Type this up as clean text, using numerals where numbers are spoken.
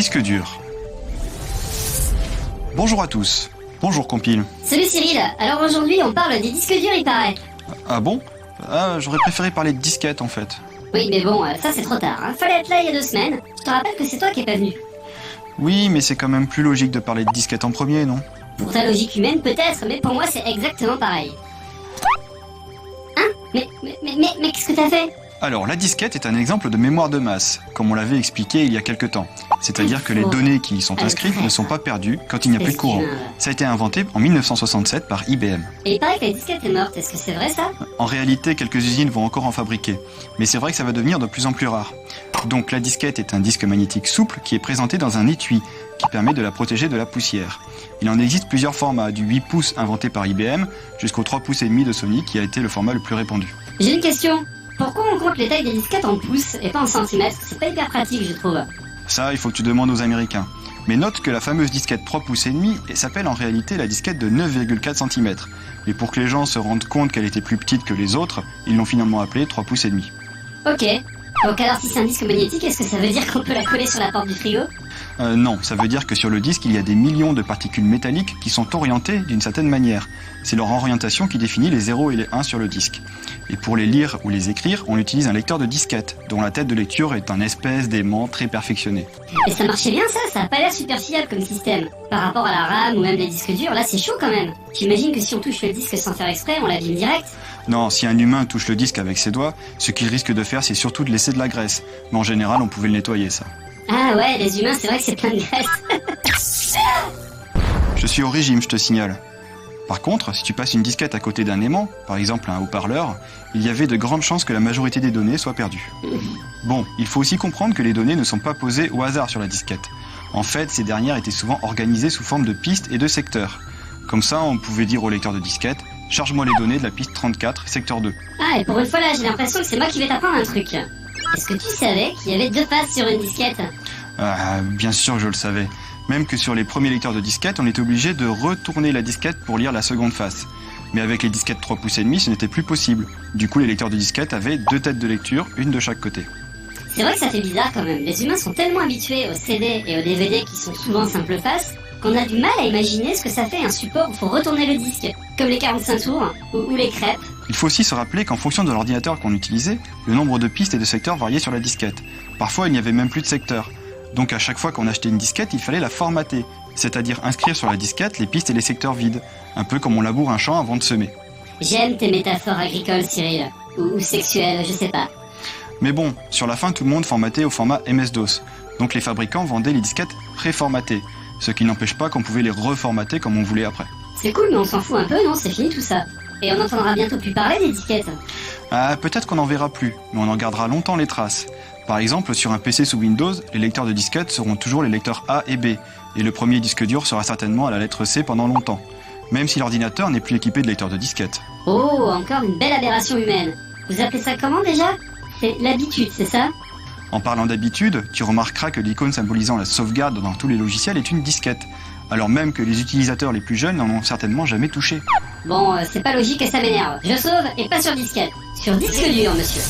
disque dur. Bonjour à tous. Bonjour Compile. Salut Cyril, alors aujourd'hui on parle des disques durs il paraît. Ah bon? Ah, j'aurais préféré parler de disquettes en fait. Oui mais bon, ça c'est trop tard, hein. Fallait être là il y a 2 semaines. Je te rappelle que c'est toi qui es pas venu. Oui, mais c'est quand même plus logique de parler de disquettes en premier, non? Pour ta logique humaine peut-être, mais pour moi c'est exactement pareil. Hein? Mais qu'est-ce que t'as fait? Alors, la disquette est un exemple de mémoire de masse, comme on l'avait expliqué il y a quelque temps. C'est-à-dire que les données qui y sont inscrites ne sont pas perdues quand il n'y a plus de courant. Ça a été inventé en 1967 par IBM. Et il paraît que la disquette est morte, est-ce que c'est vrai ça? En réalité, quelques usines vont encore en fabriquer, mais c'est vrai que ça va devenir de plus en plus rare. Donc la disquette est un disque magnétique souple qui est présenté dans un étui, qui permet de la protéger de la poussière. Il en existe plusieurs formats, du 8 pouces inventé par IBM jusqu'au 3 pouces et demi de Sony qui a été le format le plus répandu. J'ai une question. Pourquoi on compte les tailles des disquettes en pouces et pas en centimètres? C'est pas hyper pratique je trouve. Ça, il faut que tu demandes aux Américains. Mais note que la fameuse disquette 3 pouces et demi s'appelle en réalité la disquette de 9,4 cm. Et pour que les gens se rendent compte qu'elle était plus petite que les autres, ils l'ont finalement appelée 3 pouces et demi. Ok. Donc alors si c'est un disque magnétique, est-ce que ça veut dire qu'on peut la coller sur la porte du frigo? Non, ça veut dire que sur le disque, il y a des millions de particules métalliques qui sont orientées d'une certaine manière. C'est leur orientation qui définit les 0 et les 1 sur le disque. Et pour les lire ou les écrire, on utilise un lecteur de disquette, dont la tête de lecture est un espèce d'aimant très perfectionné. Et ça marchait bien ça a pas l'air super fiable comme système. Par rapport à la RAM ou même des disques durs, là c'est chaud quand même. J'imagine que si on touche le disque sans faire exprès, on l'abîme direct. Non, si un humain touche le disque avec ses doigts, ce qu'il risque de faire, c'est surtout de laisser de la graisse. Mais en général, on pouvait le nettoyer, ça. Ah ouais, les humains, c'est vrai que c'est plein de graisse. Je suis au régime, je te signale. Par contre, si tu passes une disquette à côté d'un aimant, par exemple un haut-parleur, il y avait de grandes chances que la majorité des données soient perdues. Bon, il faut aussi comprendre que les données ne sont pas posées au hasard sur la disquette. En fait, ces dernières étaient souvent organisées sous forme de pistes et de secteurs. Comme ça, on pouvait dire au lecteur de disquette « Charge-moi les données de la piste 34, secteur 2 ». Ah, et pour une fois là, j'ai l'impression que c'est moi qui vais t'apprendre un truc. Est-ce que tu savais qu'il y avait 2 faces sur une disquette? Bien sûr, je le savais. Même que sur les premiers lecteurs de disquettes, on était obligé de retourner la disquette pour lire la seconde face. Mais avec les disquettes 3 pouces et demi, ce n'était plus possible. Du coup, les lecteurs de disquettes avaient 2 têtes de lecture, une de chaque côté. C'est vrai que ça fait bizarre quand même. Les humains sont tellement habitués aux CD et aux DVD qui sont souvent simple face qu'on a du mal à imaginer ce que ça fait un support où il faut retourner le disque, comme les 45 tours ou les crêpes. Il faut aussi se rappeler qu'en fonction de l'ordinateur qu'on utilisait, le nombre de pistes et de secteurs variait sur la disquette. Parfois, il n'y avait même plus de secteurs. Donc à chaque fois qu'on achetait une disquette, il fallait la formater, c'est-à-dire inscrire sur la disquette les pistes et les secteurs vides, un peu comme on laboure un champ avant de semer. J'aime tes métaphores agricoles, Cyril, ou sexuelles, je sais pas. Mais bon, sur la fin, tout le monde formatait au format MS-DOS, donc les fabricants vendaient les disquettes préformatées, ce qui n'empêche pas qu'on pouvait les reformater comme on voulait après. C'est cool, mais on s'en fout un peu, non? C'est fini tout ça. Et on n'entendra bientôt plus parler des disquettes. Peut-être qu'on n'en verra plus, mais on en gardera longtemps les traces. Par exemple, sur un PC sous Windows, les lecteurs de disquettes seront toujours les lecteurs A et B, et le premier disque dur sera certainement à la lettre C pendant longtemps, même si l'ordinateur n'est plus équipé de lecteur de disquettes. Oh, encore une belle aberration humaine. Vous appelez ça comment déjà? C'est l'habitude, c'est ça? En parlant d'habitude, tu remarqueras que l'icône symbolisant la sauvegarde dans tous les logiciels est une disquette, alors même que les utilisateurs les plus jeunes n'en ont certainement jamais touché. Bon, c'est pas logique et ça m'énerve. Je sauve et pas sur disquette. Sur disque dur, monsieur.